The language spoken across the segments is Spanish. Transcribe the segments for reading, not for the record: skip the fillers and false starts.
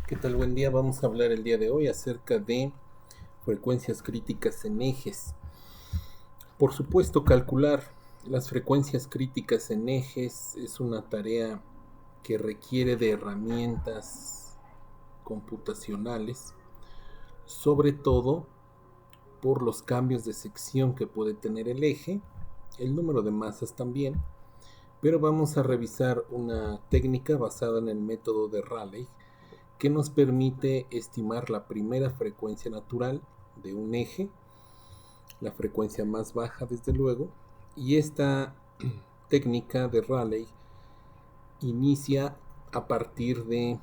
¿Qué tal? Buen día. Vamos a hablar el día de hoy acerca de frecuencias críticas en ejes. Por supuesto, calcular las frecuencias críticas en ejes es una tarea que requiere de herramientas computacionales, sobre todo por los cambios de sección que puede tener el eje, el número de masas también, pero vamos a revisar una técnica basada en el método de Rayleigh que nos permite estimar la primera frecuencia natural de un eje, la frecuencia más baja desde luego, y esta técnica de Rayleigh inicia a partir de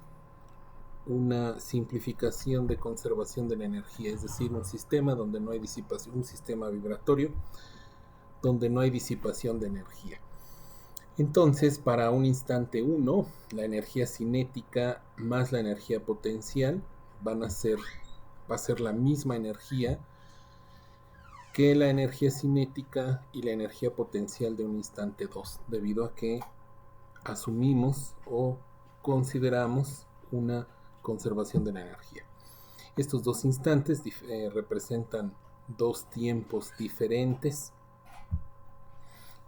una simplificación de conservación de la energía, es decir, un sistema donde no hay disipación, un sistema vibratorio donde no hay disipación de energía. Entonces, para un instante 1, la energía cinética más la energía potencial va a ser la misma energía que la energía cinética y la energía potencial de un instante 2, debido a que asumimos o consideramos una conservación de la energía. Estos dos instantes representan dos tiempos diferentes,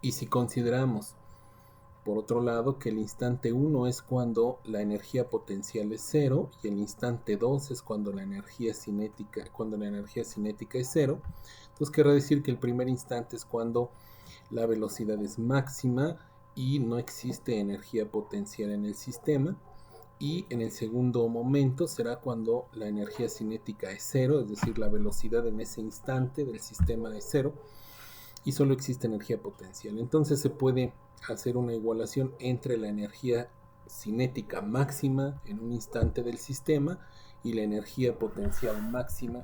y si consideramos por otro lado, que el instante 1 es cuando la energía potencial es 0 y el instante 2 es cuando la energía cinética es 0. Entonces querrá decir que el primer instante es cuando la velocidad es máxima y no existe energía potencial en el sistema. Y en el segundo momento será cuando la energía cinética es 0, es decir, la velocidad en ese instante del sistema es 0 y solo existe energía potencial. Entonces se puede hacer una igualación entre la energía cinética máxima en un instante del sistema y la energía potencial máxima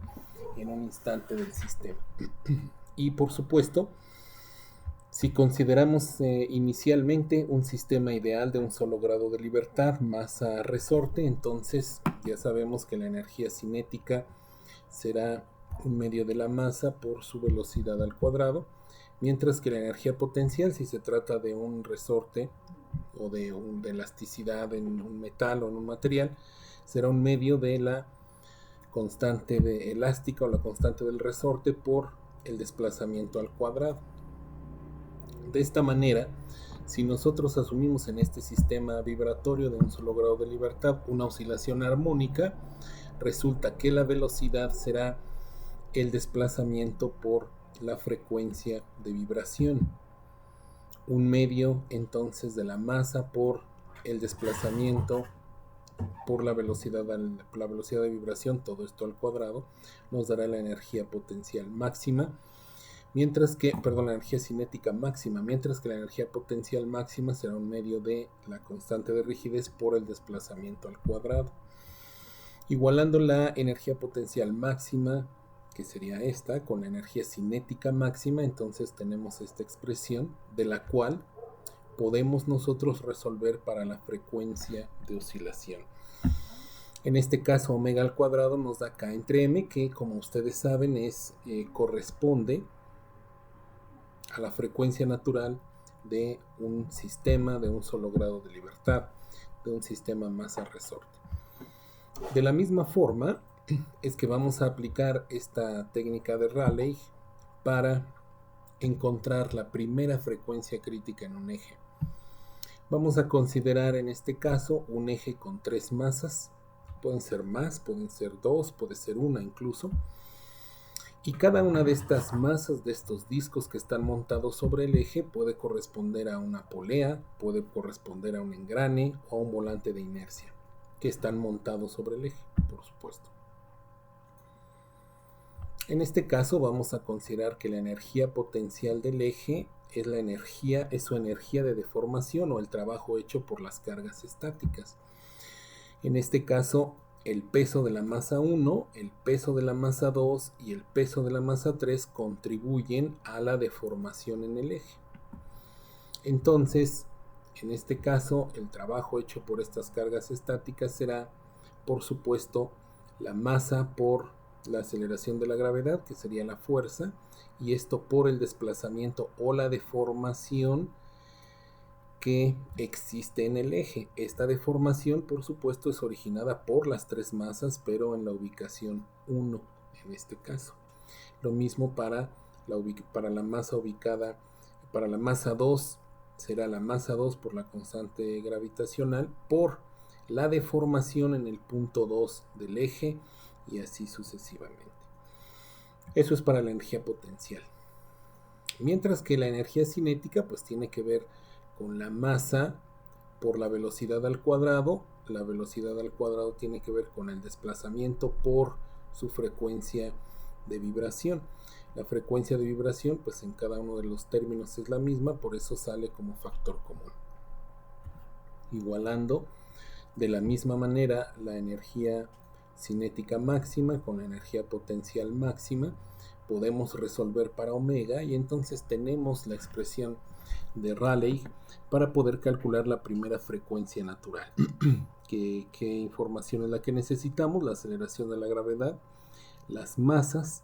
en un instante del sistema. Y por supuesto, si consideramos inicialmente un sistema ideal de un solo grado de libertad, masa resorte, entonces ya sabemos que la energía cinética será un medio de la masa por su velocidad al cuadrado, mientras que la energía potencial, si se trata de un resorte o de elasticidad en un metal o en un material, será un medio de la constante elástica o la constante del resorte por el desplazamiento al cuadrado. De esta manera, si nosotros asumimos en este sistema vibratorio de un solo grado de libertad una oscilación armónica, resulta que la velocidad será el desplazamiento por la frecuencia de vibración. Un medio entonces de la masa por el desplazamiento por la velocidad de vibración, todo esto al cuadrado, nos dará la energía potencial máxima, la energía cinética máxima, mientras que la energía potencial máxima será un medio de la constante de rigidez por el desplazamiento al cuadrado. Igualando la energía potencial máxima, que sería esta, con la energía cinética máxima, entonces tenemos esta expresión de la cual podemos nosotros resolver para la frecuencia de oscilación. En este caso, omega al cuadrado nos da K entre M, que como ustedes saben corresponde a la frecuencia natural de un sistema de un solo grado de libertad, de un sistema masa resorte. De la misma forma es que vamos a aplicar esta técnica de Rayleigh para encontrar la primera frecuencia crítica en un eje. Vamos a considerar en este caso un eje con 3 masas, pueden ser más, pueden ser 2, puede ser 1 incluso, y cada una de estas masas, de estos discos que están montados sobre el eje, puede corresponder a una polea, puede corresponder a un engrane o a un volante de inercia, que están montados sobre el eje, por supuesto. En este caso vamos a considerar que la energía potencial del eje es su energía de deformación o el trabajo hecho por las cargas estáticas. En este caso, el peso de la masa 1, el peso de la masa 2 y el peso de la masa 3 contribuyen a la deformación en el eje. Entonces, en este caso, el trabajo hecho por estas cargas estáticas será, por supuesto, la masa por la aceleración de la gravedad, que sería la fuerza, y esto por el desplazamiento o la deformación que existe en el eje. Esta deformación, por supuesto, es originada por las tres masas, pero en la ubicación 1, en este caso. Lo mismo para la masa ubicada, para la masa 2, será la masa 2 por la constante gravitacional, por la deformación en el punto 2 del eje, y así sucesivamente. Eso es para la energía potencial. Mientras que la energía cinética pues tiene que ver con la masa por la velocidad al cuadrado. La velocidad al cuadrado tiene que ver con el desplazamiento por su frecuencia de vibración. La frecuencia de vibración pues en cada uno de los términos es la misma, por eso sale como factor común. Igualando de la misma manera la energía cinética máxima con la energía potencial máxima, podemos resolver para omega y entonces tenemos la expresión de Rayleigh para poder calcular la primera frecuencia natural. ¿Qué información es la que necesitamos? La aceleración de la gravedad, las masas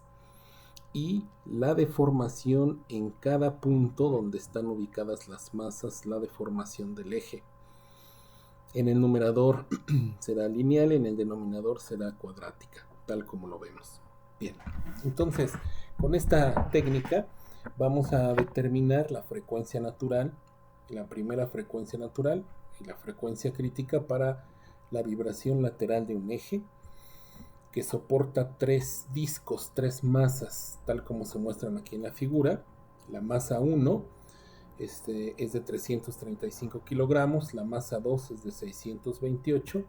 y la deformación en cada punto donde están ubicadas las masas, la deformación del eje. En el numerador será lineal, en el denominador será cuadrática, tal como lo vemos. Bien, entonces con esta técnica vamos a determinar la frecuencia natural, la primera frecuencia natural y la frecuencia crítica para la vibración lateral de un eje que soporta tres discos, tres masas, tal como se muestran aquí en la figura. La masa 1 es de 335 kilogramos, la masa 2 es de 628,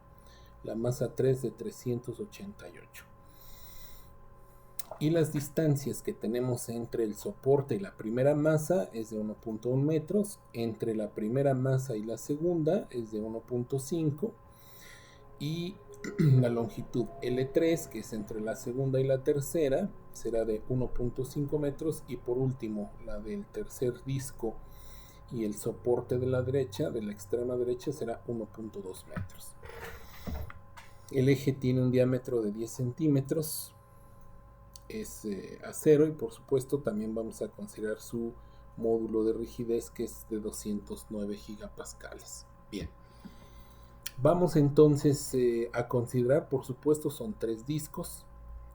la masa 3 de 388. Y las distancias que tenemos entre el soporte y la primera masa es de 1.1 metros, entre la primera masa y la segunda es de 1.5, y la longitud L3, que es entre la segunda y la tercera, será de 1.5 metros, y por último la del tercer disco y el soporte de la derecha, de la extrema derecha, será 1.2 metros. El eje tiene un diámetro de 10 centímetros, es acero, y por supuesto también vamos a considerar su módulo de rigidez, que es de 209 gigapascales. Bien, vamos entonces a considerar, por supuesto, son tres discos,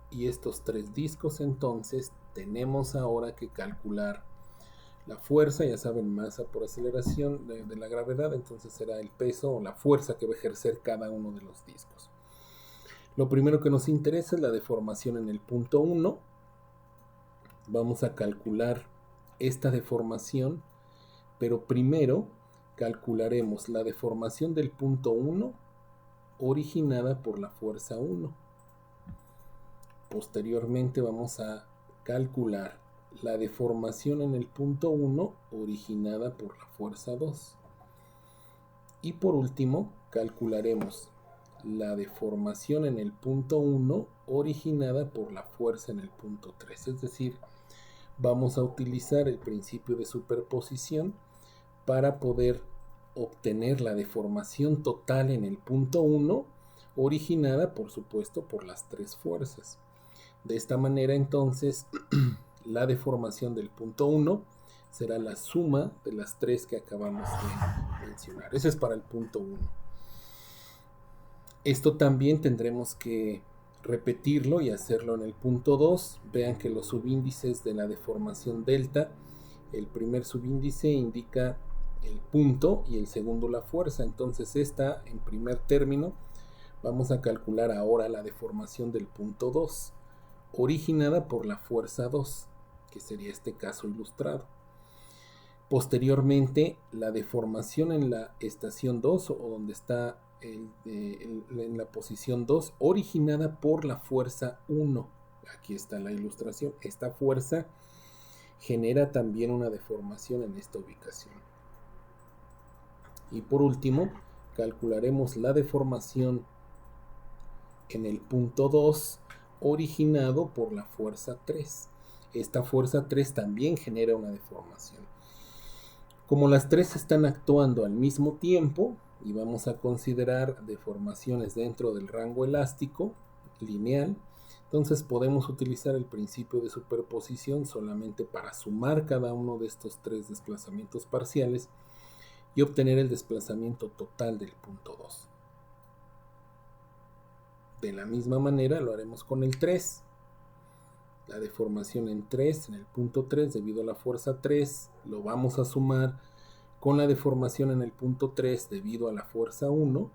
y estos tres discos entonces tenemos ahora que calcular la fuerza, ya saben, masa por aceleración de la gravedad, entonces será el peso o la fuerza que va a ejercer cada uno de los discos. Lo primero que nos interesa es la deformación en el punto 1. Vamos a calcular esta deformación, pero primero calcularemos la deformación del punto 1 originada por la fuerza 1. Posteriormente vamos a calcular la deformación en el punto 1 originada por la fuerza 2. Y por último, calcularemos la deformación en el punto 1 originada por la fuerza en el punto 3. Es decir, vamos a utilizar el principio de superposición para poder obtener la deformación total en el punto 1 originada, por supuesto, por las tres fuerzas. De esta manera, entonces, la deformación del punto 1 será la suma de las tres que acabamos de mencionar. Eso es para el punto 1. Esto también tendremos que repetirlo y hacerlo en el punto 2. Vean que los subíndices de la deformación delta, el primer subíndice indica el punto y el segundo la fuerza. Entonces esta, en primer término, vamos a calcular ahora la deformación del punto 2, originada por la fuerza 2, que sería este caso ilustrado. Posteriormente, la deformación en la estación 2, o donde está en la posición 2, originada por la fuerza 1. Aquí está la ilustración. Esta fuerza genera también una deformación en esta ubicación. Y por último, calcularemos la deformación en el punto 2, originado por la fuerza 3. Esta fuerza 3 también genera una deformación. Como las tres están actuando al mismo tiempo, y vamos a considerar deformaciones dentro del rango elástico lineal, entonces podemos utilizar el principio de superposición solamente para sumar cada uno de estos tres desplazamientos parciales, y obtener el desplazamiento total del punto 2. De la misma manera lo haremos con el 3. La deformación en 3, en el punto 3, debido a la fuerza 3, lo vamos a sumar con la deformación en el punto 3 debido a la fuerza 1.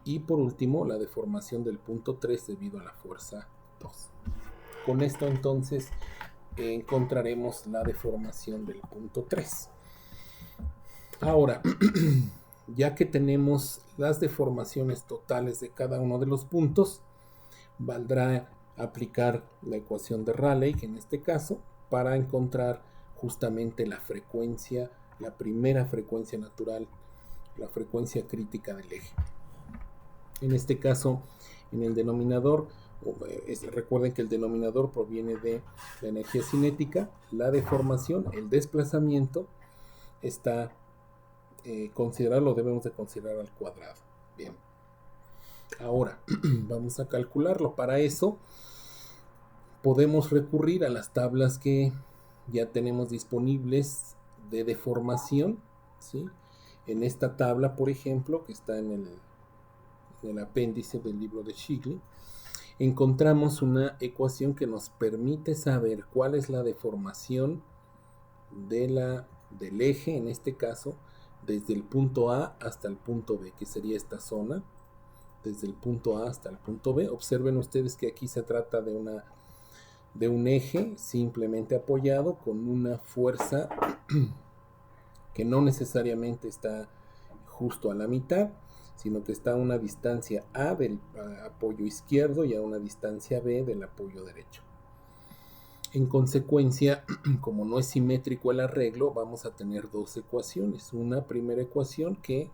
Y por último, la deformación del punto 3 debido a la fuerza 2. Con esto entonces encontraremos la deformación del punto 3. Ahora, ya que tenemos las deformaciones totales de cada uno de los puntos, valdrá aplicar la ecuación de Rayleigh, en este caso, para encontrar justamente la frecuencia, la primera frecuencia natural, la frecuencia crítica del eje. En este caso, en el denominador, recuerden que el denominador proviene de la energía cinética, la deformación, el desplazamiento está debemos de considerar al cuadrado. Bien. Ahora, vamos a calcularlo. Para eso, podemos recurrir a las tablas que ya tenemos disponibles de deformación, ¿sí? En esta tabla, por ejemplo, que está en el apéndice del libro de Shigley, encontramos una ecuación que nos permite saber cuál es la deformación del eje, en este caso, desde el punto A hasta el punto B, que sería esta zona, desde el punto A hasta el punto B. Observen ustedes que aquí se trata de un eje simplemente apoyado con una fuerza que no necesariamente está justo a la mitad, sino que está a una distancia A del apoyo izquierdo y a una distancia B del apoyo derecho. En consecuencia, como no es simétrico el arreglo, vamos a tener dos ecuaciones. Una primera ecuación que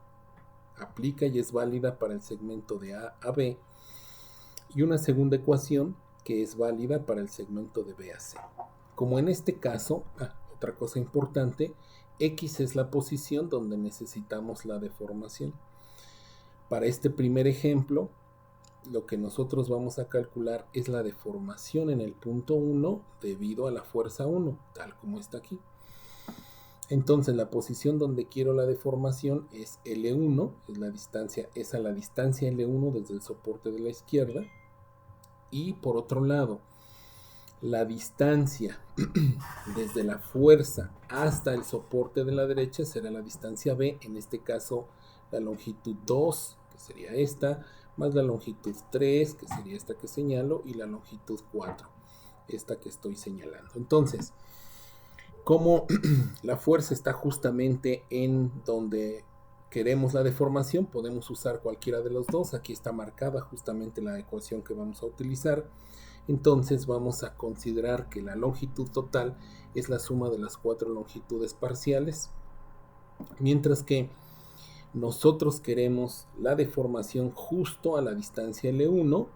aplica y es válida para el segmento de A a B, y una segunda ecuación que es válida para el segmento de B a C. Como en este caso, otra cosa importante, X es la posición donde necesitamos la deformación. Para este primer ejemplo, lo que nosotros vamos a calcular es la deformación en el punto 1 debido a la fuerza 1, tal como está aquí. Entonces, la posición donde quiero la deformación es L1, es a la distancia L1 desde el soporte de la izquierda. Y por otro lado, la distancia desde la fuerza hasta el soporte de la derecha será la distancia B, en este caso la longitud 2, que sería esta, más la longitud 3, que sería esta que señalo, y la longitud 4, esta que estoy señalando. Entonces, como la fuerza está justamente en donde queremos la deformación, podemos usar cualquiera de los dos. Aquí está marcada justamente la ecuación que vamos a utilizar. Entonces vamos a considerar que la longitud total es la suma de las 4 longitudes parciales, mientras que nosotros queremos la deformación justo a la distancia L1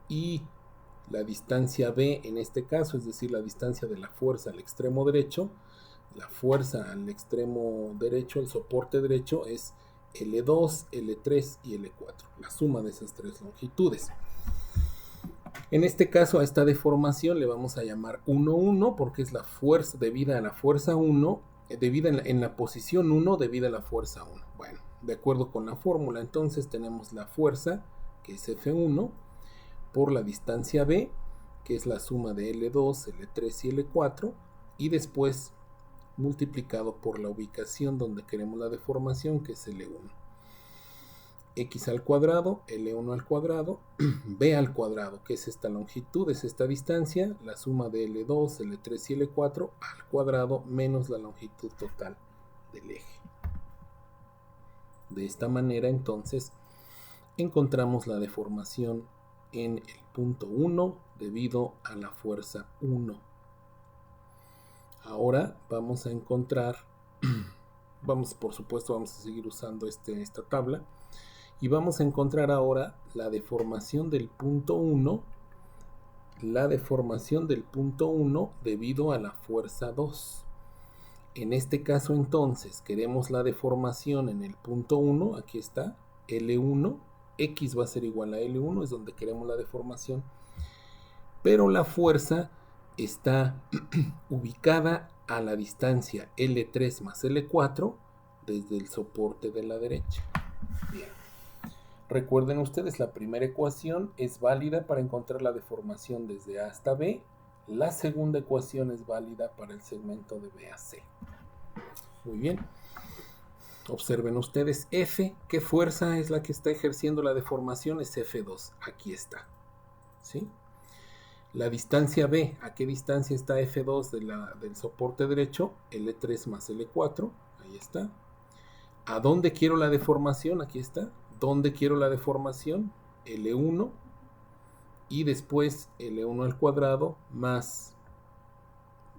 y la distancia B en este caso, es decir, la distancia de la fuerza al extremo derecho. La fuerza al extremo derecho, el soporte derecho, es L2, L3 y L4, la suma de esas 3 longitudes. En este caso, a esta deformación le vamos a llamar 1, 1, porque es la fuerza debida a la fuerza 1, debida en la posición 1 debida a la fuerza 1. Bueno, de acuerdo con la fórmula, entonces tenemos la fuerza, que es F1, por la distancia B, que es la suma de L2, L3 y L4, y después multiplicado por la ubicación donde queremos la deformación, que es L1. X al cuadrado, L1 al cuadrado, B al cuadrado, que es esta longitud, es esta distancia, la suma de L2, L3 y L4 al cuadrado menos la longitud total del eje. De esta manera, entonces, encontramos la deformación en el punto 1 debido a la fuerza 1. Ahora vamos a encontrar, por supuesto vamos a seguir usando esta tabla, y vamos a encontrar ahora la deformación del punto 1, debido a la fuerza 2. En este caso entonces queremos la deformación en el punto 1, aquí está, L1, X va a ser igual a L1, es donde queremos la deformación, pero la fuerza está ubicada a la distancia L3 más L4, desde el soporte de la derecha. Bien. Recuerden ustedes, la primera ecuación es válida para encontrar la deformación desde A hasta B. La segunda ecuación es válida para el segmento de B a C. Muy bien. Observen ustedes, F, ¿qué fuerza es la que está ejerciendo la deformación? Es F2. Aquí está. ¿Sí? La distancia B, ¿a qué distancia está F2 del soporte derecho? L3 más L4. Ahí está. ¿A dónde quiero la deformación? Aquí está. ¿Dónde quiero la deformación? L1 y después L1 al cuadrado más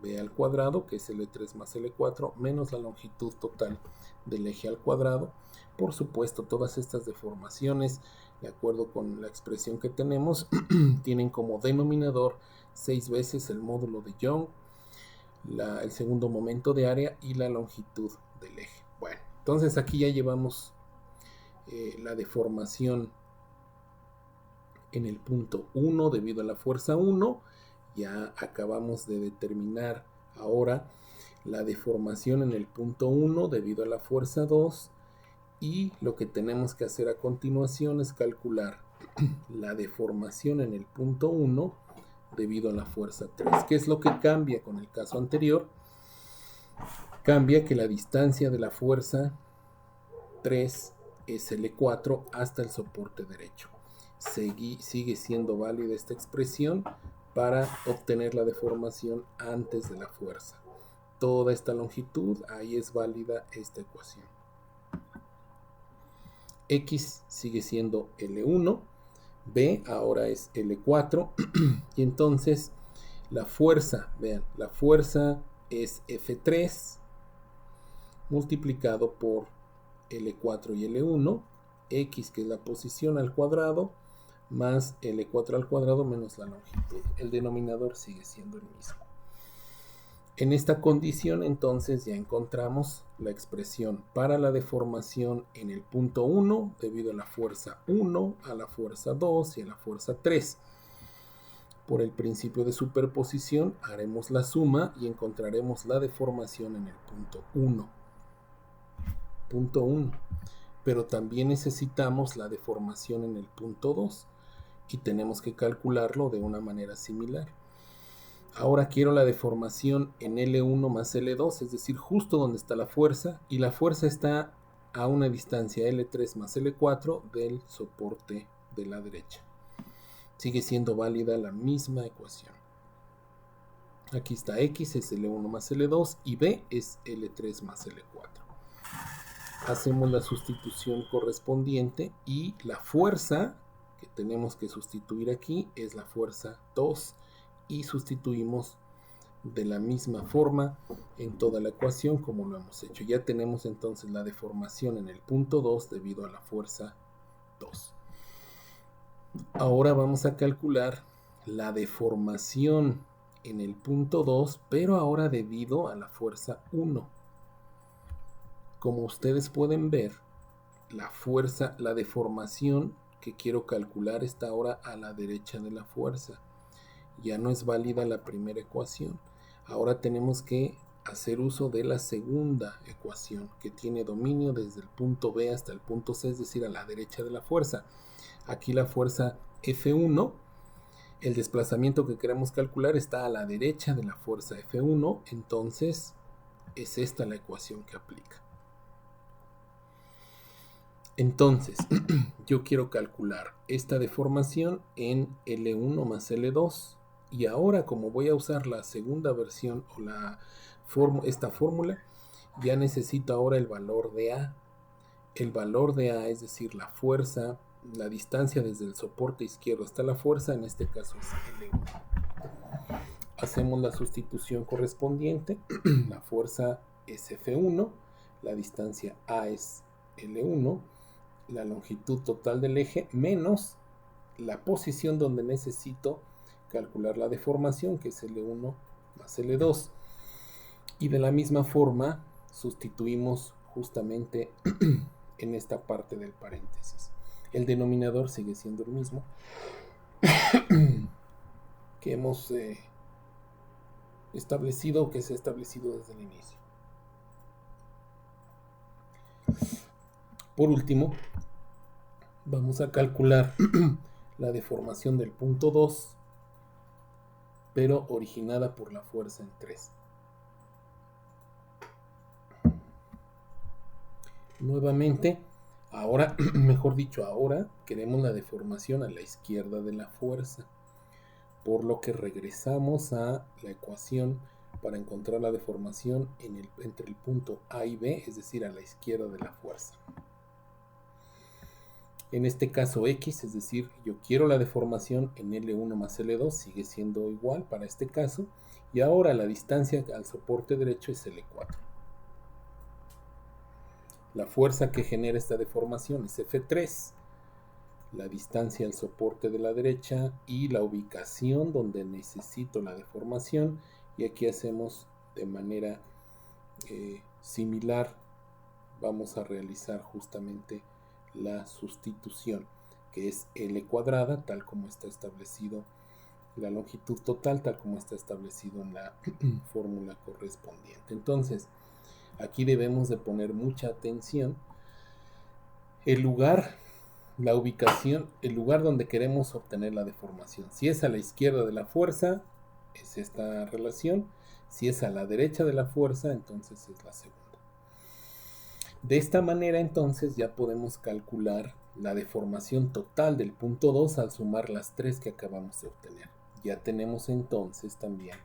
B al cuadrado, que es L3 más L4, menos la longitud total del eje al cuadrado. Por supuesto, todas estas deformaciones, de acuerdo con la expresión que tenemos, tienen como denominador 6 veces el módulo de Young, el segundo momento de área y la longitud del eje. Bueno, entonces aquí ya llevamos la deformación en el punto 1 debido a la fuerza 1. Ya acabamos de determinar ahora la deformación en el punto 1 debido a la fuerza 2. Y lo que tenemos que hacer a continuación es calcular la deformación en el punto 1 debido a la fuerza 3. ¿Qué es lo que cambia con el caso anterior? Cambia que la distancia de la fuerza 3 es L4 hasta el soporte derecho. Sigue siendo válida esta expresión para obtener la deformación antes de la fuerza. Toda esta longitud, ahí es válida esta ecuación. X sigue siendo L1, B ahora es L4, y entonces la fuerza, vean, la fuerza es F3 multiplicado por L4 y L1, X que es la posición al cuadrado, más L4 al cuadrado menos la longitud. El denominador sigue siendo el mismo. En esta condición entonces ya encontramos la expresión para la deformación en el punto 1 debido a la fuerza 1, a la fuerza 2 y a la fuerza 3. Por el principio de superposición haremos la suma y encontraremos la deformación en el punto 1. Punto 1. Pero también necesitamos la deformación en el punto 2 y tenemos que calcularlo de una manera similar. Ahora quiero la deformación en L1 más L2, es decir, justo donde está la fuerza, y la fuerza está a una distancia L3 más L4 del soporte de la derecha. Sigue siendo válida la misma ecuación. Aquí está X, es L1 más L2, y B es L3 más L4. Hacemos la sustitución correspondiente y la fuerza que tenemos que sustituir aquí es la fuerza 2 y sustituimos de la misma forma en toda la ecuación como lo hemos hecho. Ya tenemos entonces la deformación en el punto 2 debido a la fuerza 2. Ahora vamos a calcular la deformación en el punto 2, pero ahora debido a la fuerza 1. Como ustedes pueden ver, la deformación que quiero calcular está ahora a la derecha de la fuerza. Ya no es válida la primera ecuación. Ahora tenemos que hacer uso de la segunda ecuación, que tiene dominio desde el punto B hasta el punto C, es decir, a la derecha de la fuerza. Aquí la fuerza F1, el desplazamiento que queremos calcular está a la derecha de la fuerza F1, entonces es esta la ecuación que aplica. Entonces, yo quiero calcular esta deformación en L1 más L2. Y ahora, como voy a usar la segunda versión o esta fórmula, ya necesito ahora el valor de A. El valor de A, es decir, la fuerza, la distancia desde el soporte izquierdo hasta la fuerza, en este caso es L1. Hacemos la sustitución correspondiente. La fuerza es F1, la distancia A es L1, la longitud total del eje menos la posición donde necesito calcular la deformación, que es L1 más L2. Y de la misma forma sustituimos justamente en esta parte del paréntesis. El denominador sigue siendo el mismo que hemos establecido, que se ha establecido desde el inicio. Por último, vamos a calcular la deformación del punto 2, pero originada por la fuerza en 3. Nuevamente, ahora, mejor dicho, ahora queremos la deformación a la izquierda de la fuerza, por lo que regresamos a la ecuación para encontrar la deformación entre el punto A y B, es decir, a la izquierda de la fuerza. En este caso X, es decir, yo quiero la deformación en L1 más L2, sigue siendo igual para este caso, y ahora la distancia al soporte derecho es L4. La fuerza que genera esta deformación es F3, la distancia al soporte de la derecha y la ubicación donde necesito la deformación, y aquí hacemos de manera similar, vamos a realizar justamente la sustitución, que es L cuadrada, tal como está establecido, la longitud total, tal como está establecido en la fórmula correspondiente. Entonces, aquí debemos de poner mucha atención. El lugar, la ubicación, el lugar donde queremos obtener la deformación. Si es a la izquierda de la fuerza, es esta relación. Si es a la derecha de la fuerza, entonces es la segunda. De esta manera, entonces, ya podemos calcular la deformación total del punto 2 al sumar las 3 que acabamos de obtener. Ya tenemos entonces también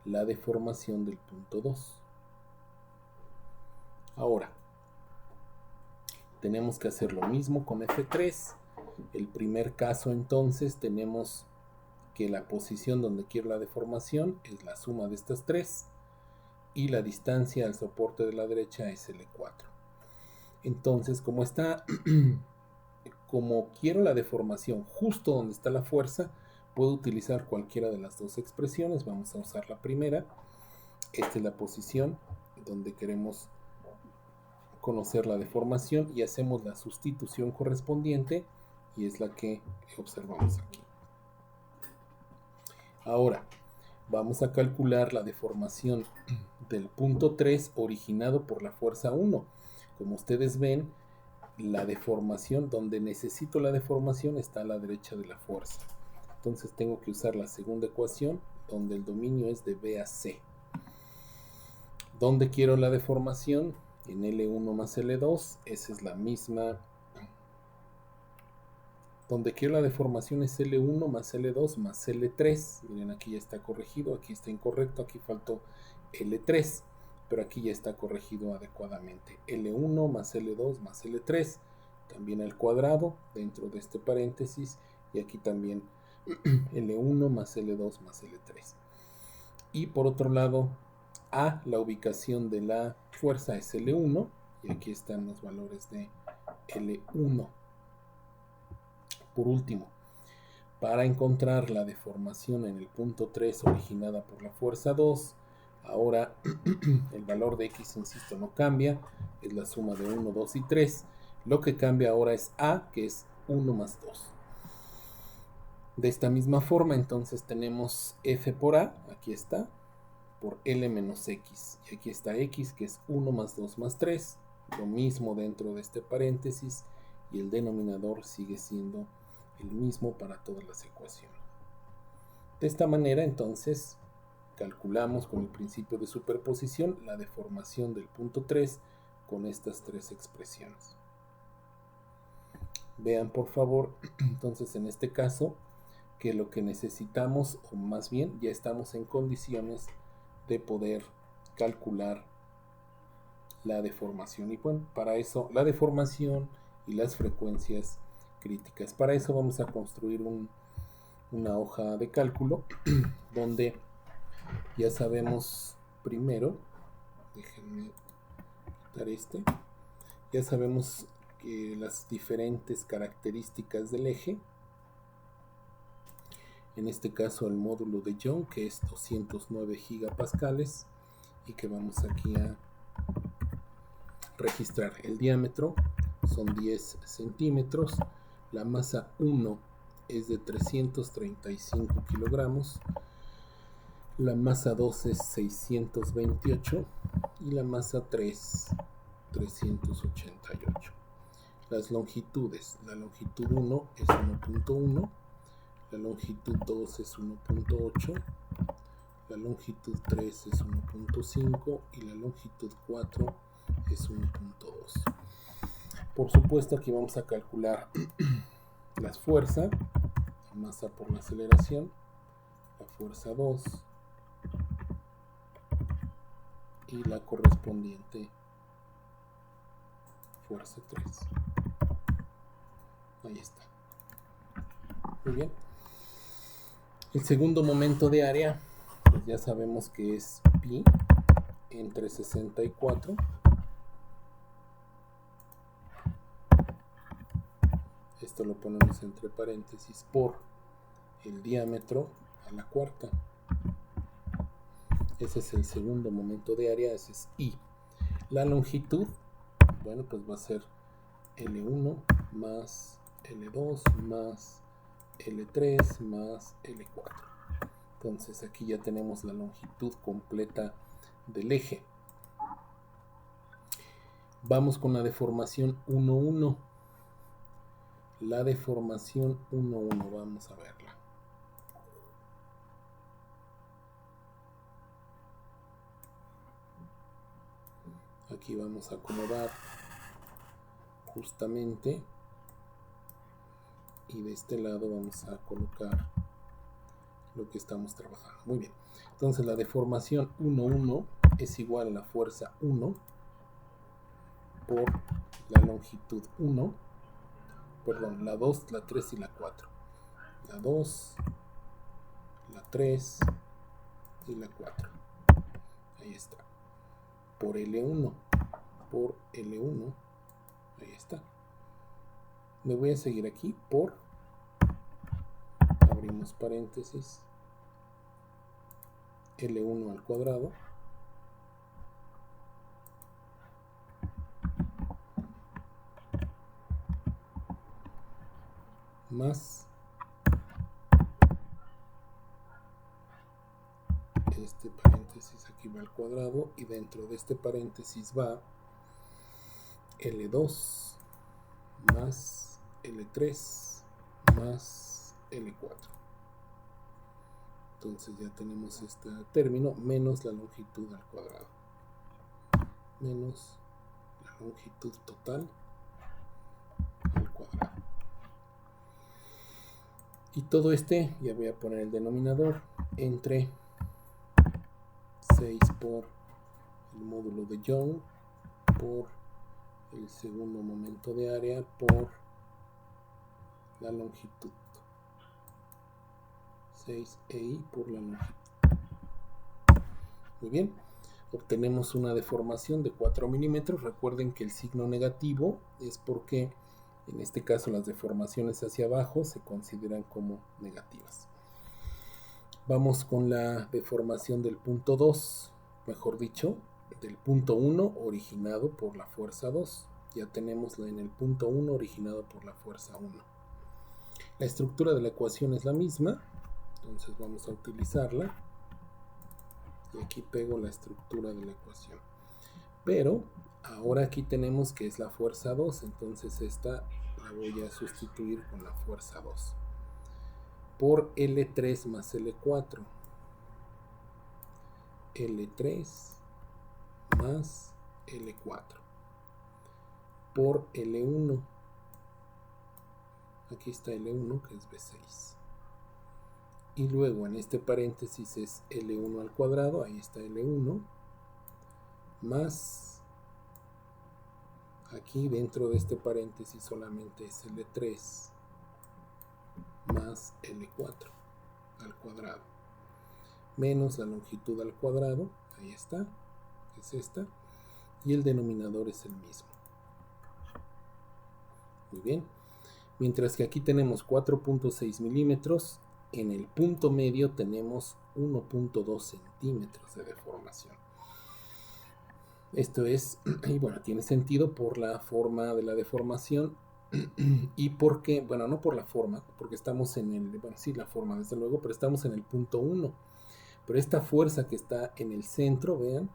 la deformación del punto 2. Ahora, tenemos que hacer lo mismo con F3. El primer caso, entonces, tenemos que la posición donde quiero la deformación es la suma de estas 3 y la distancia al soporte de la derecha es L4. Entonces, como quiero la deformación justo donde está la fuerza, puedo utilizar cualquiera de las dos expresiones. Vamos a usar la primera. Esta es la posición donde queremos conocer la deformación y hacemos la sustitución correspondiente, y es la que observamos aquí. Ahora, vamos a calcular la deformación del punto 3 originado por la fuerza 1. Como ustedes ven, la deformación, donde necesito la deformación, está a la derecha de la fuerza. Entonces tengo que usar la segunda ecuación, donde el dominio es de B a C. ¿Dónde quiero la deformación? En L1 más L2, esa es la misma. Donde quiero la deformación es L1 más L2 más L3. Miren, aquí ya está corregido, aquí está incorrecto, aquí faltó L3, pero aquí ya está corregido adecuadamente. L1 más L2 más L3, también al cuadrado dentro de este paréntesis, y aquí también L1 más L2 más L3. Y por otro lado, la ubicación de la fuerza es L1, y aquí están los valores de L1. Por último, para encontrar la deformación en el punto 3 originada por la fuerza 2, ahora el valor de X, insisto, no cambia, es la suma de 1, 2 y 3. Lo que cambia ahora es A, que es 1 más 2. De esta misma forma, entonces tenemos F por A, aquí está, por L menos X. Y aquí está X, que es 1 más 2 más 3. Lo mismo dentro de este paréntesis, y el denominador sigue siendo el mismo para todas las ecuaciones. De esta manera, entonces, calculamos con el principio de superposición la deformación del punto 3 con estas 3 expresiones. Vean, por favor, entonces en este caso, que lo que necesitamos, o más bien ya estamos en condiciones de poder calcular la deformación. Y bueno, para eso, la deformación y las frecuencias críticas. Para eso vamos a construir una hoja de cálculo donde ya sabemos primero, déjenme quitar ya sabemos que las diferentes características del eje, en este caso el módulo de Young, que es 209 gigapascales, y que vamos aquí a registrar. El diámetro son 10 centímetros, la masa 1 es de 335 kilogramos, la masa 2 es 628 y la masa 3, 388. las longitudes. La longitud 1 es 1.1, la longitud 2 es 1.8, la longitud 3 es 1.5 y la longitud 4 es 1.2. Por supuesto, aquí vamos a calcular las fuerzas, la masa por la aceleración, la fuerza 2 y la correspondiente fuerza 3. Ahí está. Muy bien. El segundo momento de área, pues ya sabemos que es pi entre 64. Esto lo ponemos entre paréntesis por el diámetro a la cuarta. Ese es el segundo momento de área, ese es I. La longitud, bueno, pues va a ser L1 más L2 más L3 más L4. Entonces aquí ya tenemos la longitud completa del eje. Vamos con la deformación 1,1. La deformación 1,1, vamos a verla. Aquí vamos a acomodar justamente y de este lado vamos a colocar lo que estamos trabajando. Muy bien. Entonces la deformación 1,1 es igual a la fuerza 1 por la longitud 1, perdón, la 2, la 3 y la 4. La 2, la 3 y la 4. Ahí está. Por L1, por L1, ahí está. Me voy a seguir aquí por, abrimos paréntesis, L1 al cuadrado, más este paréntesis aquí va al cuadrado y dentro de este paréntesis va L2 más L3 más L4. Entonces ya tenemos este término menos la longitud al cuadrado, menos la longitud total al cuadrado. Y todo este, ya voy a poner el denominador, entre 6 por el módulo de Young, por el segundo momento de área, por la longitud. 6i por la longitud. Muy bien. Obtenemos una deformación de 4 milímetros. Recuerden que el signo negativo es porque en este caso las deformaciones hacia abajo se consideran como negativas. Vamos con la deformación del punto 2, mejor dicho, del punto 1 originado por la fuerza 2. Ya tenemos en el punto 1 originado por la fuerza 1. La estructura de la ecuación es la misma, entonces vamos a utilizarla. Y aquí pego la estructura de la ecuación. Pero ahora aquí tenemos que es la fuerza 2, entonces esta la voy a sustituir con la fuerza 2. Por L3 más L4. L3 más L4. Por L1. Aquí está L1 que es B6. Y luego en este paréntesis es L1 al cuadrado, ahí está L1, más, aquí dentro de este paréntesis solamente es L3, más L4 al cuadrado, menos la longitud al cuadrado, ahí está, es esta, y el denominador es el mismo. Muy bien, mientras que aquí tenemos 4.6 milímetros, en el punto medio tenemos 1.2 centímetros de deformación. Esto es, y bueno, tiene sentido por la forma de la deformación y porque, bueno, no por la forma, porque estamos en el, bueno, sí, la forma desde luego, pero estamos en el punto 1. Pero esta fuerza que está en el centro, vean,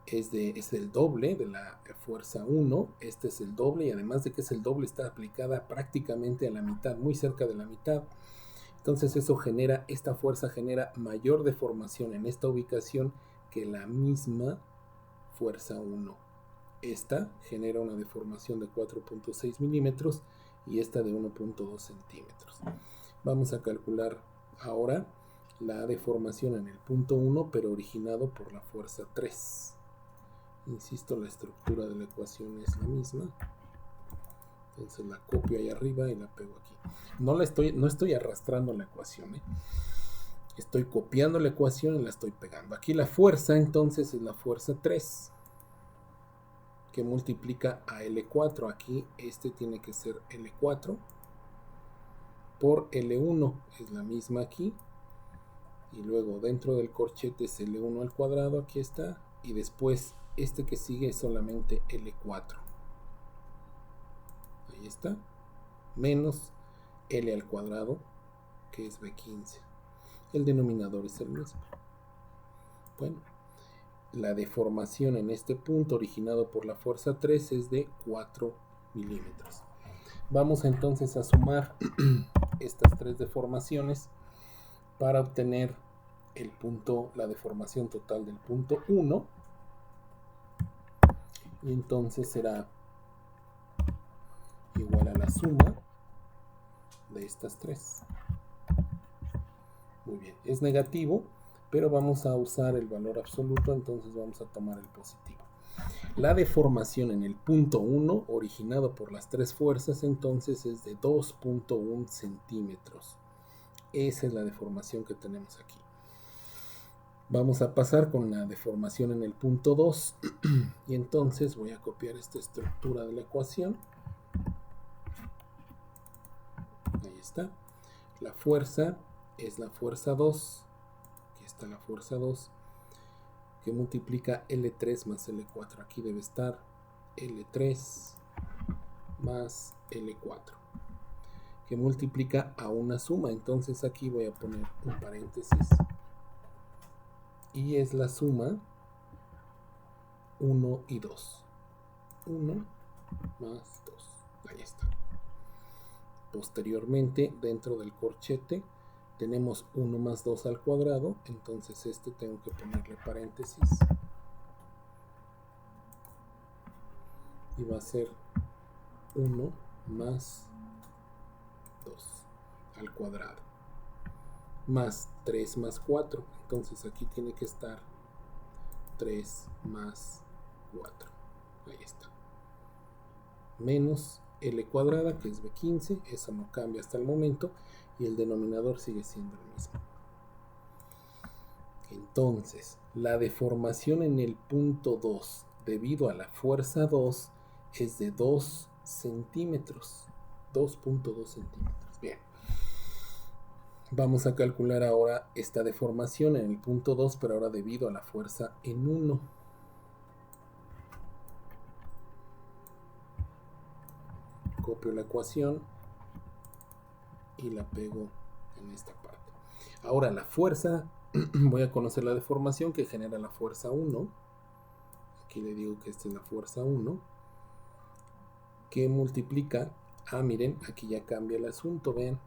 es el doble de la fuerza 1, este es el doble, y además de que es el doble, está aplicada prácticamente a la mitad, muy cerca de la mitad. Entonces esta fuerza genera mayor deformación en esta ubicación que la misma fuerza 1. Esta genera una deformación de 4.6 milímetros y esta de 1.2 centímetros. Vamos a calcular ahora la deformación en el punto 1, pero originado por la fuerza 3. Insisto, la estructura de la ecuación es la misma. Entonces la copio ahí arriba y la pego aquí. No estoy arrastrando la ecuación, estoy copiando la ecuación y la estoy pegando. Aquí la fuerza entonces es la fuerza 3, que multiplica a L4. Aquí este tiene que ser L4 por L1, es la misma aquí. Y luego dentro del corchete es L1 al cuadrado, aquí está. Y después este que sigue es solamente L4. Ahí está. Menos L al cuadrado, que es B15. El denominador es el mismo. Bueno, la deformación en este punto originado por la fuerza 3 es de 4 milímetros. Vamos entonces a sumar estas tres deformaciones para obtener la deformación total del punto 1. Y entonces será igual a la suma de estas tres. Muy bien, es negativo, pero vamos a usar el valor absoluto, entonces vamos a tomar el positivo. La deformación en el punto 1, originado por las tres fuerzas, entonces es de 2.1 centímetros. Esa es la deformación que tenemos aquí. Vamos a pasar con la deformación en el punto 2 y entonces voy a copiar esta estructura de la ecuación. Ahí está. La fuerza es la fuerza 2. Aquí está la fuerza 2, que multiplica L3 más L4. Aquí debe estar L3 más L4, que multiplica a una suma. Entonces aquí voy a poner un paréntesis. Y es la suma 1 y 2. 1 más 2. Ahí está. Posteriormente, dentro del corchete, tenemos 1 más 2 al cuadrado. Entonces este tengo que ponerle paréntesis. Y va a ser 1 más 2 al cuadrado. Más 3 más 4. Entonces aquí tiene que estar 3 más 4. Ahí está. Menos L cuadrada, que es B15. Eso no cambia hasta el momento. Y el denominador sigue siendo el mismo. Entonces, la deformación en el punto 2 debido a la fuerza 2 es de 2 centímetros. 2.2 centímetros. Bien. Vamos a calcular ahora esta deformación en el punto 2, pero ahora debido a la fuerza en 1. Copio la ecuación y la pego en esta parte. Ahora la fuerza, voy a conocer la deformación que genera la fuerza 1. Aquí le digo que esta es la fuerza 1, que multiplica, miren, aquí ya cambia el asunto, vean,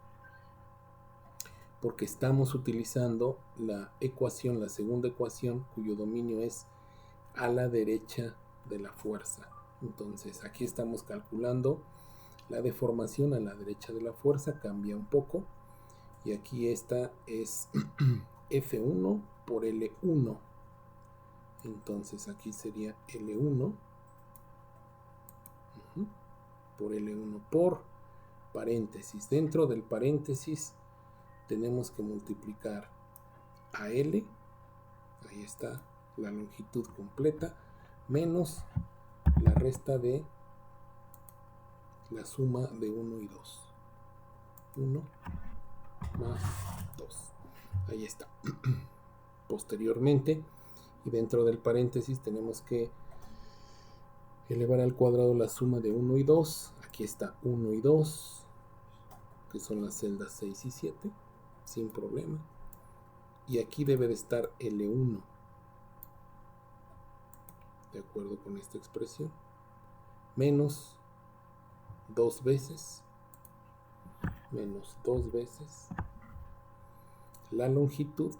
porque estamos utilizando la ecuación, la segunda ecuación, cuyo dominio es a la derecha de la fuerza. Entonces aquí estamos calculando la deformación a la derecha de la fuerza, cambia un poco, y aquí esta es F1 por L1. Entonces aquí sería L1 por L1 por paréntesis. Dentro del paréntesis tenemos que multiplicar a L, ahí está la longitud completa, menos la resta de la suma de 1 y 2. 1 más 2. Ahí está. Posteriormente, y dentro del paréntesis tenemos que elevar al cuadrado la suma de 1 y 2. Aquí está 1 y 2, que son las celdas 6 y 7, sin problema. Y aquí debe de estar L1. de acuerdo con esta expresión, menos 2 veces la longitud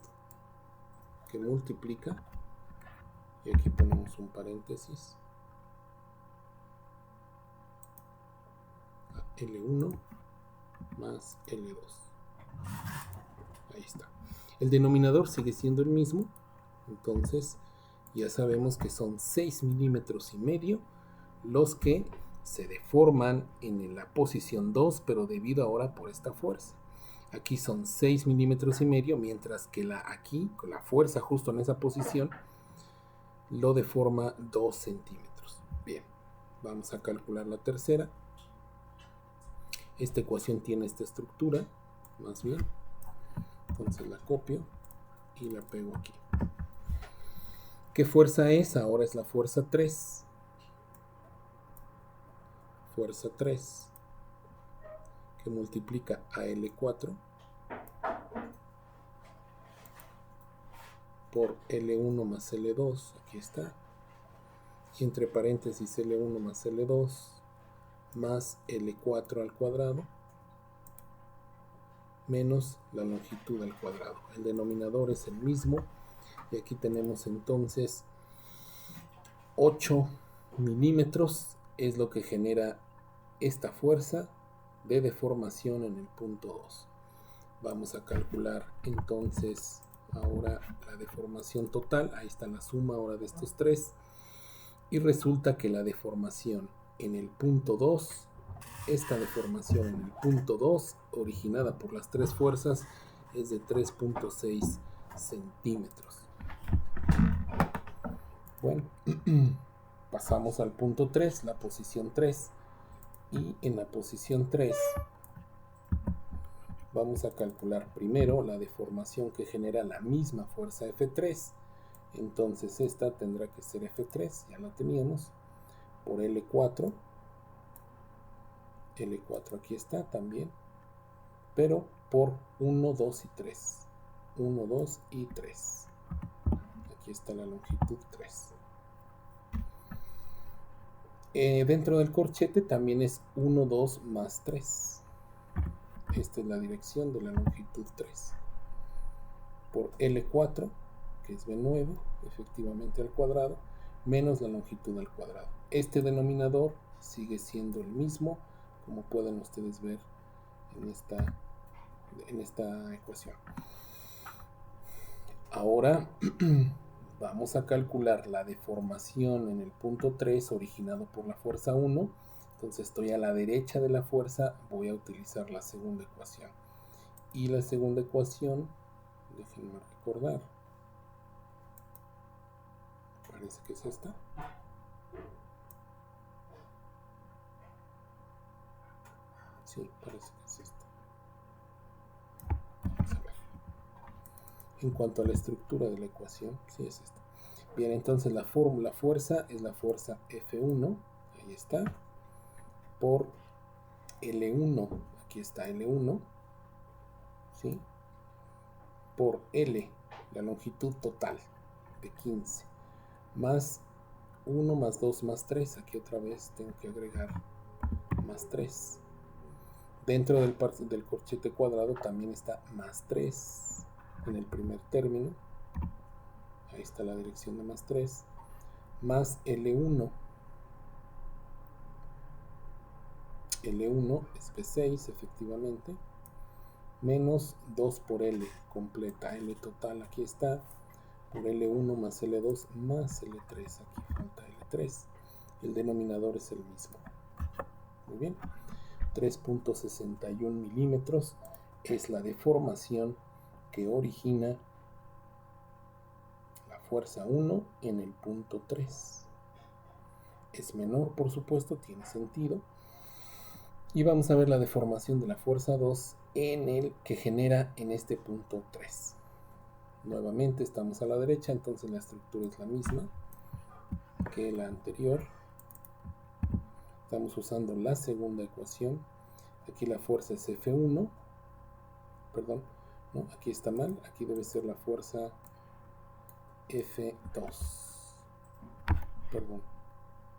que multiplica, y aquí ponemos un paréntesis, a L1 más L2. Ahí está. El denominador sigue siendo el mismo, entonces ya sabemos que son 6 milímetros y medio los que se deforman en la posición 2, pero debido ahora por esta fuerza. Aquí son 6 milímetros y medio, mientras que aquí, con la fuerza justo en esa posición, lo deforma 2 centímetros. Bien, vamos a calcular la tercera. Esta ecuación tiene esta estructura, más bien. Entonces la copio y la pego aquí. ¿Qué fuerza es? Ahora es la fuerza 3. Fuerza 3, que multiplica a L4 por L1 más L2, aquí está, y entre paréntesis L1 más L2 más L4 al cuadrado menos la longitud al cuadrado. El denominador es el mismo, y aquí tenemos entonces 8 milímetros es lo que genera esta fuerza de deformación en el punto 2. Vamos a calcular entonces ahora la deformación total. Ahí está la suma ahora de estos tres, y resulta que la deformación en el punto 2, esta deformación en el punto 2 originada por las tres fuerzas, es de 3.6 centímetros. Bueno, pasamos al punto 3, la posición 3, y en la posición 3 vamos a calcular primero la deformación que genera la misma fuerza F3. Entonces esta tendrá que ser F3, ya la teníamos, por L4. L4 aquí está también, pero por 1, 2 y 3. 1, 2 y 3. Aquí está la longitud 3. Dentro del corchete también es 1, 2 más 3. Esta es la dirección de la longitud 3. Por L4, que es B9, efectivamente al cuadrado, menos la longitud al cuadrado. Este denominador sigue siendo el mismo, como pueden ustedes ver en esta ecuación. Ahora vamos a calcular la deformación en el punto 3 originado por la fuerza 1. Entonces estoy a la derecha de la fuerza, voy a utilizar la segunda ecuación. Y la segunda ecuación, déjenme recordar, parece que es esta. Sí, parece que es esta. Vamos a ver. En cuanto a la estructura de la ecuación, sí es esta. Bien, entonces la fuerza es la fuerza F1, ahí está, por L1, aquí está L1, ¿sí? Por L, la longitud total de 15, más 1 más 2 más 3, aquí otra vez tengo que agregar más 3. Dentro del corchete cuadrado también está más 3 en el primer término, ahí está la dirección de más 3, más L1. L1 es B6 efectivamente, menos 2 por L completa, L total aquí está, por L1 más L2 más L3, aquí falta L3, el denominador es el mismo. Muy bien, 3.61 milímetros es la deformación que origina la fuerza 1 en el punto 3. Es menor, por supuesto, tiene sentido. Y vamos a ver la deformación de la fuerza 2 en el que genera en este punto 3. Nuevamente estamos a la derecha, entonces la estructura es la misma que la anterior. Estamos usando la segunda ecuación. Aquí la fuerza es F1. Perdón, no, aquí está mal. Aquí debe ser la fuerza F2. perdón,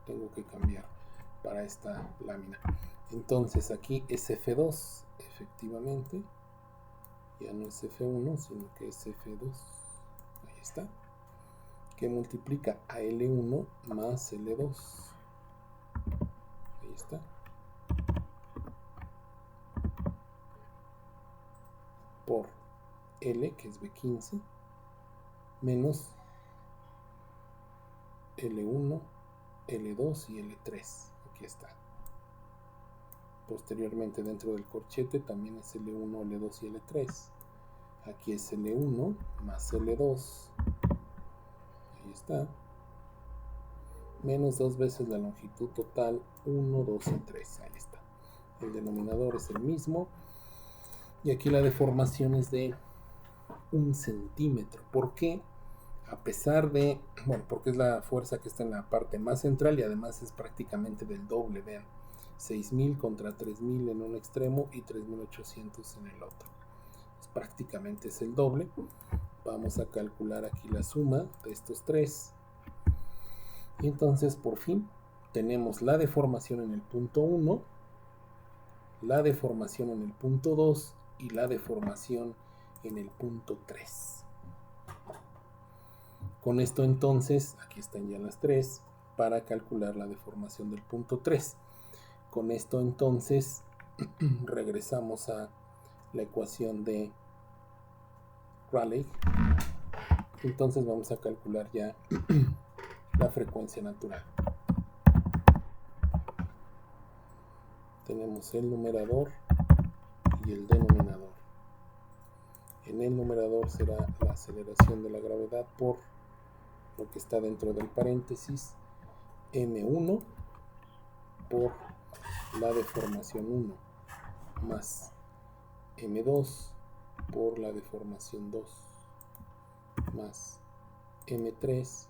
tengo que cambiar para esta lámina. Entonces aquí es F2, efectivamente, ya no es F1, sino que es F2, ahí está, que multiplica a L1 más L2, ahí está, por L, que es B15, menos L1, L2 y L3, aquí está. Posteriormente dentro del corchete también es L1, L2 y L3. Aquí es L1 más L2, ahí está, menos 2 veces la longitud total, 1, 2 y 3, ahí está. El denominador es el mismo, y aquí la deformación es de 1 centímetro. ¿Por qué? A pesar de, bueno, porque es la fuerza que está en la parte más central y además es prácticamente del doble, vean, 6.000 contra 3.000 en un extremo y 3.800 en el otro. Pues prácticamente es el doble. Vamos a calcular aquí la suma de estos tres. Y entonces por fin tenemos la deformación en el punto 1, la deformación en el punto 2 y la deformación en el punto 3. Con esto entonces, aquí están ya las tres, para calcular la deformación del punto 3. Con esto entonces regresamos a la ecuación de Rayleigh. Entonces vamos a calcular ya la frecuencia natural. Tenemos el numerador y el denominador. En el numerador será la aceleración de la gravedad por lo que está dentro del paréntesis, m1 por la deformación 1 más m2 por la deformación 2 más m3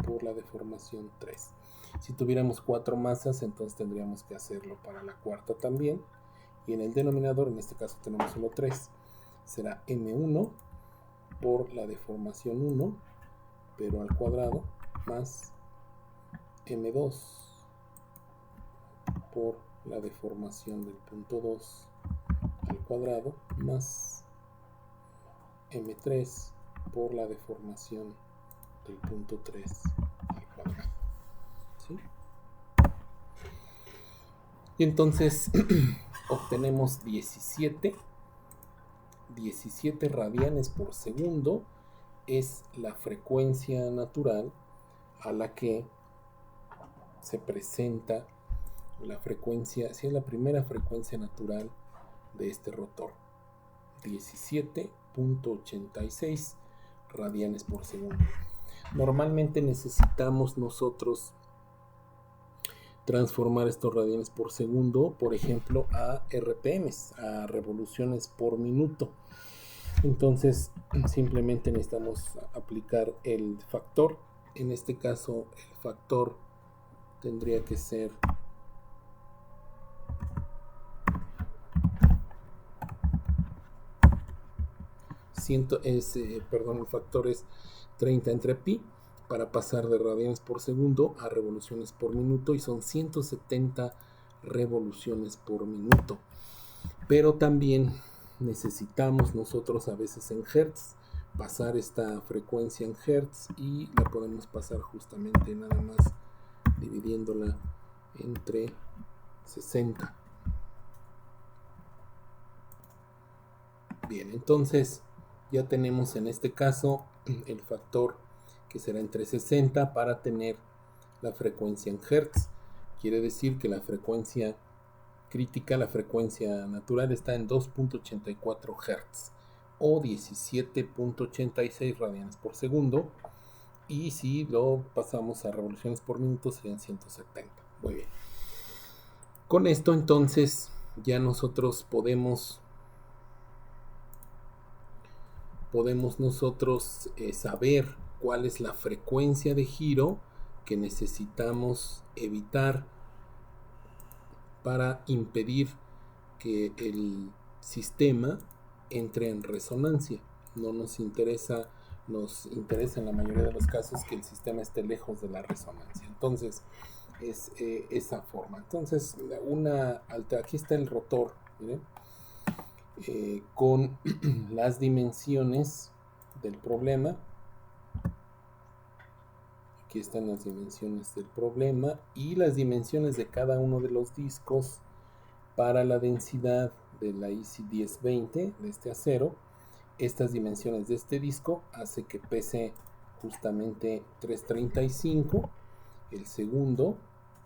por la deformación 3. Si tuviéramos 4 masas, entonces tendríamos que hacerlo para la cuarta también. Y en el denominador, en este caso tenemos solo 3, será m1 por la deformación 1, pero al cuadrado, más m2 por la deformación del punto 2 al cuadrado, más m3 por la deformación del punto 3 al cuadrado. ¿Sí? Y entonces obtenemos 17 radianes por segundo, es la frecuencia natural a la que se presenta la frecuencia, si es la primera frecuencia natural de este rotor, 17.86 radianes por segundo. Normalmente necesitamos nosotros transformar estos radianes por segundo, por ejemplo, a RPMs, a revoluciones por minuto. Entonces, simplemente necesitamos aplicar el factor. En este caso, el factor tendría que ser el factor es 30 entre pi para pasar de radianes por segundo a revoluciones por minuto, y son 170 revoluciones por minuto. Pero también necesitamos nosotros a veces en hertz pasar esta frecuencia en hertz, y la podemos pasar justamente nada más dividiéndola entre 60. Bien, entonces ya tenemos en este caso el factor que será entre 60 para tener la frecuencia en hertz. Quiere decir que la frecuencia crítica, la frecuencia natural, está en 2.84 Hz o 17.86 radianes por segundo, y si lo pasamos a revoluciones por minuto serían 170. Muy bien. Con esto entonces ya nosotros podemos nosotros saber cuál es la frecuencia de giro que necesitamos evitar para impedir que el sistema entre en resonancia. No nos interesa nos interesa en la mayoría de los casos que el sistema esté lejos de la resonancia. Entonces, es esa forma. Entonces, aquí está el rotor, ¿miren? Con las dimensiones del problema. Aquí están las dimensiones del problema y las dimensiones de cada uno de los discos para la densidad de la IC 1020 de este acero. Estas dimensiones de este disco hace que pese justamente 335, el segundo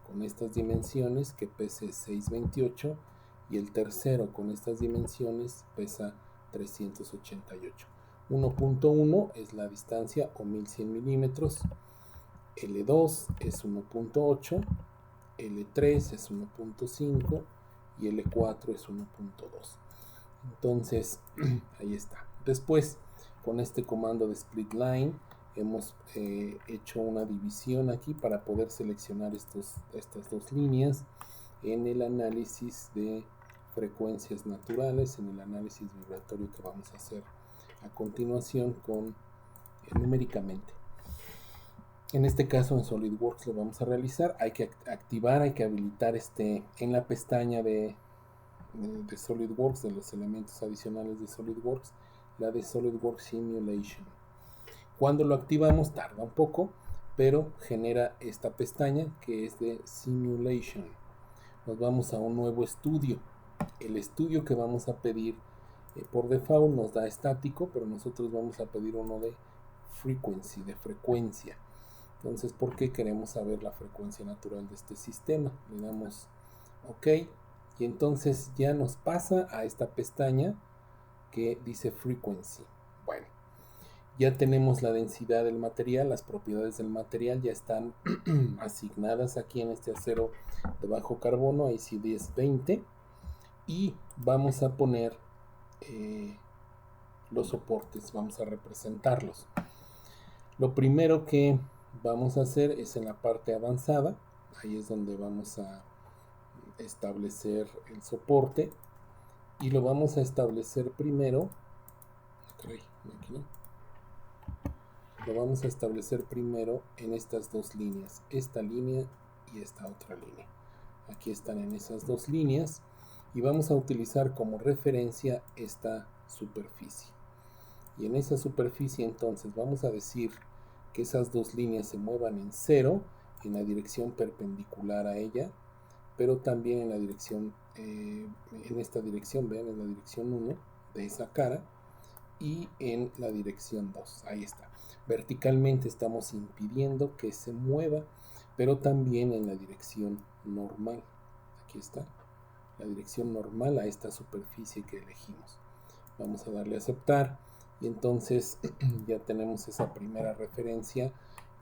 con estas dimensiones que pese 628 y el tercero con estas dimensiones pesa 388. 1.1 es la distancia o 1100 milímetros, L2 es 1.8, L3 es 1.5 y L4 es 1.2. Entonces, ahí está. Después, con este comando de split line, hemos hecho una división aquí para poder seleccionar estas dos líneas en el análisis de frecuencias naturales, en el análisis vibratorio que vamos a hacer a continuación numéricamente. En este caso en SolidWorks lo vamos a realizar. Hay que activar, hay que habilitar en la pestaña de SolidWorks, de los elementos adicionales de SolidWorks, la de SolidWorks Simulation. Cuando lo activamos tarda un poco, pero genera esta pestaña que es de Simulation. Nos vamos a un nuevo estudio. El estudio que vamos a pedir por default nos da estático, pero nosotros vamos a pedir uno de frequency, de frecuencia. Entonces, ¿por qué queremos saber la frecuencia natural de este sistema? Le damos OK y entonces ya nos pasa a esta pestaña que dice frequency. Bueno, ya tenemos la densidad del material, las propiedades del material ya están asignadas aquí en este acero de bajo carbono, IC 1020, y vamos a poner los soportes, vamos a representarlos. Lo primero que vamos a hacer es en la parte avanzada, ahí es donde vamos a establecer el soporte y lo vamos a establecer primero. Lo vamos a establecer primero en estas dos líneas, esta línea y esta otra línea. Aquí están en esas dos líneas y vamos a utilizar como referencia esta superficie. Y en esa superficie entonces vamos a decir que esas dos líneas se muevan en cero en la dirección perpendicular a ella, pero también en la dirección, en esta dirección, vean, en la dirección 1 de esa cara y en la dirección 2, ahí está. Verticalmente estamos impidiendo que se mueva, pero también en la dirección normal. Aquí está, la dirección normal a esta superficie que elegimos. Vamos a darle a aceptar y entonces ya tenemos esa primera referencia,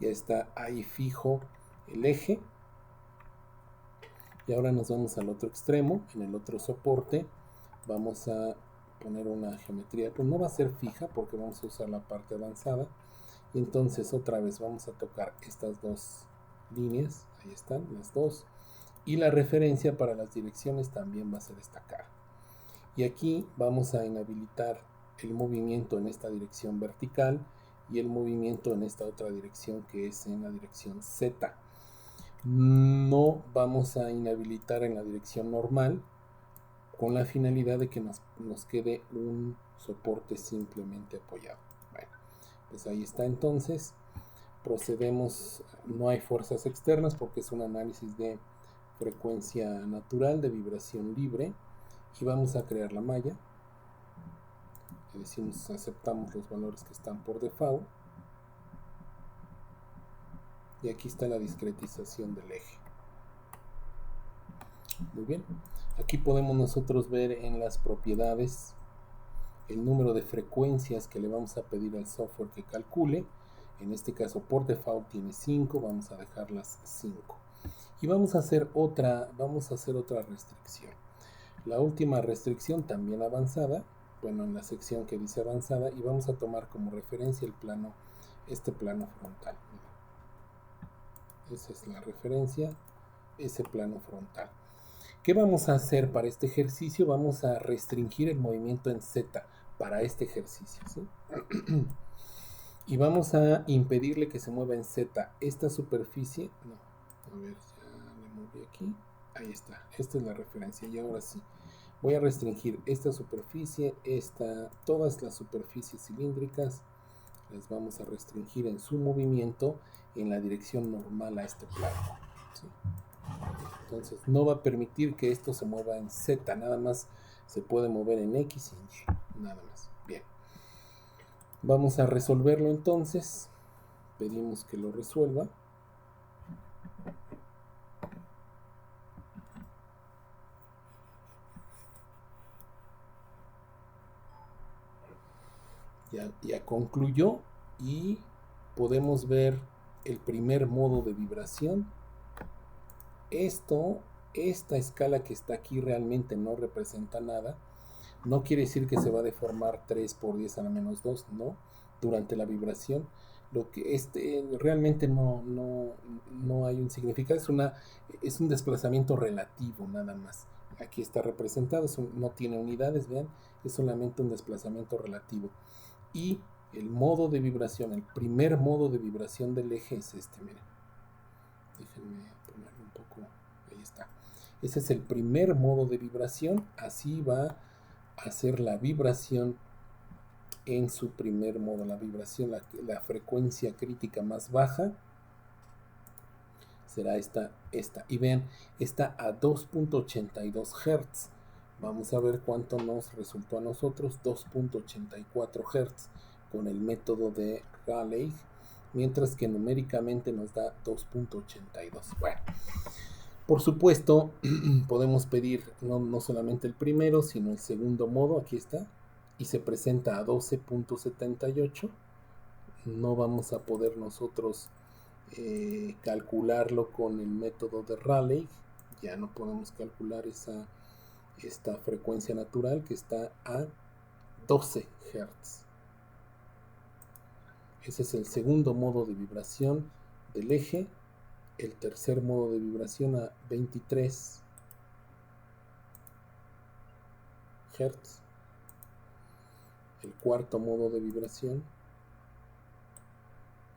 ya está ahí fijo el eje. Y ahora nos vamos al otro extremo, en el otro soporte vamos a poner una geometría, pues no va a ser fija porque vamos a usar la parte avanzada. Y entonces otra vez vamos a tocar estas dos líneas, ahí están las dos, y la referencia para las direcciones también va a ser esta cara. Y aquí vamos a inhabilitar el movimiento en esta dirección vertical y el movimiento en esta otra dirección que es en la dirección Z. No vamos a inhabilitar en la dirección normal con la finalidad de que nos quede un soporte simplemente apoyado. Bueno, pues ahí está. Entonces procedemos, no hay fuerzas externas porque es un análisis de frecuencia natural, de vibración libre, y vamos a crear la malla. Le decimos aceptamos los valores que están por default y aquí está la discretización del eje. Muy bien, aquí podemos nosotros ver en las propiedades el número de frecuencias que le vamos a pedir al software que calcule. En este caso por default tiene 5, vamos a dejarlas 5 y vamos a hacer otra restricción. La última restricción también avanzada, bueno, en la sección que dice avanzada, y vamos a tomar como referencia el plano, este plano frontal. Esa es la referencia, ese plano frontal. ¿Qué vamos a hacer para este ejercicio? Vamos a restringir el movimiento en Z para este ejercicio, ¿sí? Y vamos a impedirle que se mueva en Z. Esta superficie, no, a ver, ya le moví aquí. Ahí está, esta es la referencia. Y ahora sí, voy a restringir esta superficie, todas las superficies cilíndricas, las vamos a restringir en su movimiento en la dirección normal a este plano. ¿Sí? Entonces no va a permitir que esto se mueva en Z, nada más se puede mover en X y en Y, nada más. Bien. Vamos a resolverlo entonces. Pedimos que lo resuelva. Ya concluyó y podemos ver el primer modo de vibración. Esta escala que está aquí realmente no representa nada. No quiere decir que se va a deformar 3 por 10 a la menos 2, no. Durante la vibración, lo que realmente no hay un significado, es un desplazamiento relativo nada más. Aquí está representado, no tiene unidades, vean, es solamente un desplazamiento relativo. Y el modo de vibración, el primer modo de vibración del eje es este, miren. Déjenme ponerlo un poco, ahí está. Ese es el primer modo de vibración, así va a ser la vibración en su primer modo, la vibración, la frecuencia crítica más baja será esta. Y vean, está a 2.82 Hz. Vamos a ver cuánto nos resultó a nosotros, 2.84 Hz con el método de Rayleigh, mientras que numéricamente nos da 2.82. Bueno, por supuesto, podemos pedir no solamente el primero, sino el segundo modo, aquí está, y se presenta a 12.78. No vamos a poder nosotros calcularlo con el método de Rayleigh, ya no podemos calcular esta frecuencia natural que está a 12 Hz. Ese es el segundo modo de vibración del eje. El tercer modo de vibración a 23 Hz. El cuarto modo de vibración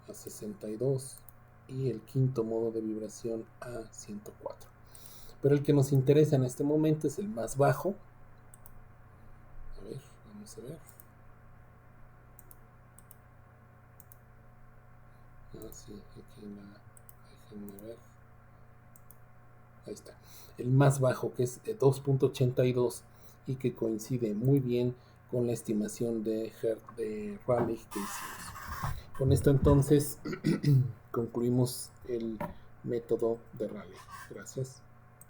a 62 y el quinto modo de vibración a 104. Pero el que nos interesa en este momento es el más bajo. A ver, vamos a ver. Sí, aquí déjenme ver. Ahí está. El más bajo, que es 2.82 y que coincide muy bien con la estimación de Rayleigh que hicimos. Con esto entonces concluimos el método de Rayleigh. Gracias.